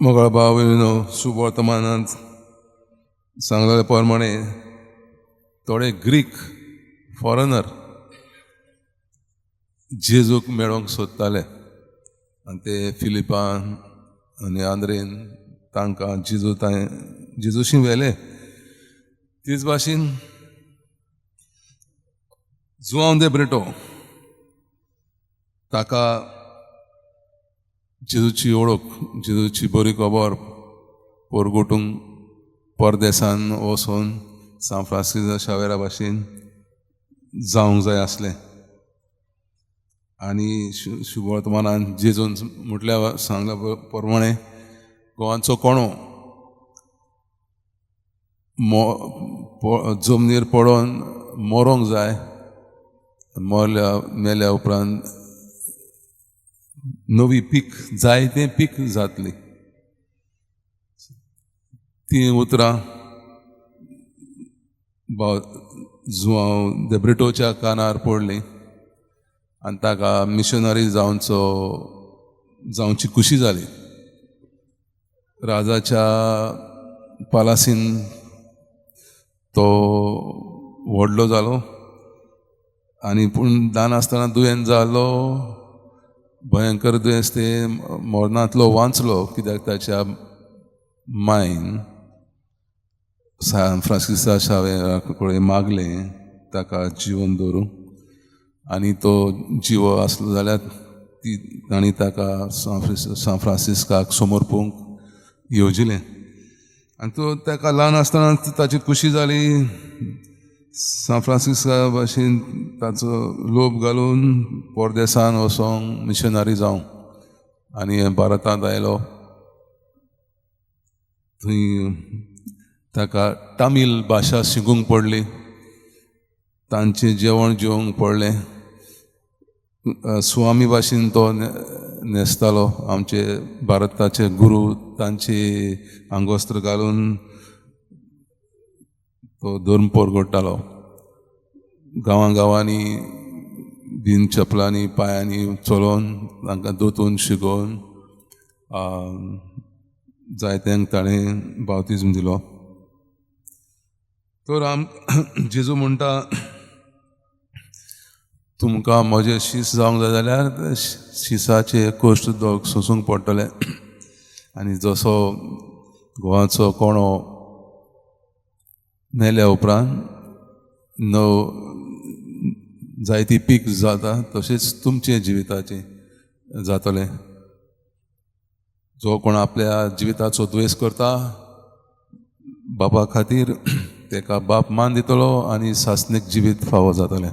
मोगळा भाव शुभ वर्तमानांत सांगलेले प्रमाणे थोडे ग्रीक फॉरेनर जेजूक मेळोंक सोदताले आनी ते फिलिपान आनी आंद्रेन तांकां जेजूशी व्हेले. तीच भाशेन जुआंव दे ब्रिटो ताका जेजूची ओळख, जेजूची बरी खबर पोरगोटूंक परदेसान वचून सान फ्रांसिस्को शावेरा भाशेन जावंक जाय आसलें. आनी शुभ वर्तमानान जेजून म्हटल्या सांगल्या प्रमाणे गोवांचो कोणो जमनीर पडोन मरोंक जाय, मेल्या उपरांत नवी पीक जायतें पीक जातली. ती उतरां जुआंव दे ब्रिटोच्या कानार पडलीं आनी ताका मिशनरी जावची खुशी जाली. राजाच्या पालासीन तो व्हडलो जालो आनी पूण ल्हान आसतना दुयेंत जालो. भयंकर दुयेंस ते मरणांतलो वाचलो कित्याक ताच्या मायन सान फ्रांसिस्को शावेरा कडेन मागलें ताका जिवन दवरूंक आनी तो जिवो आसलो जाल्यार तांणी ताका सान फ्रांसिस्काक समोर पळोवंक येवजिलें. आनी तो ताका ल्हान आसतना ताची खुशी जाली. सान फ्रांसिस्का भाशेन ताचो लोभ घालून परदेसान वचोंक मिशनरी जावंक आनी भारतांत आयलो. थंय ताका तामील भाशा शिकूंक पडली, तांचें जेवण जेवंक पडलें. स्वामी भाशेन तो न्हेसतालो, आमचे भारताचे गुरू तांचे आंगवस्त्र घालून तो धर्म परगडटालो. गांवांनी बीन चपलांनी पांयांनी चलोवन तांकां दोतोन शिकोवन जायत्यांक ताणें बावतिजम दिलो. तर जेजू म्हणटा तुमकां म्हजें शीस जावंक जाय जाल्यार शिसाचे कश्ट सोंसूंक पडटले. आनी जसो गोवाचो कोणो मेल्या उपरांत जायती पीक जाता तशेंच तुमचे जिविताचें जातलें. जो कोण आपल्या जिविताचो द्वेस करता बापा खातीर ताका बाप मान दितलो आनी सासणीक जिवीत फावो जातलें.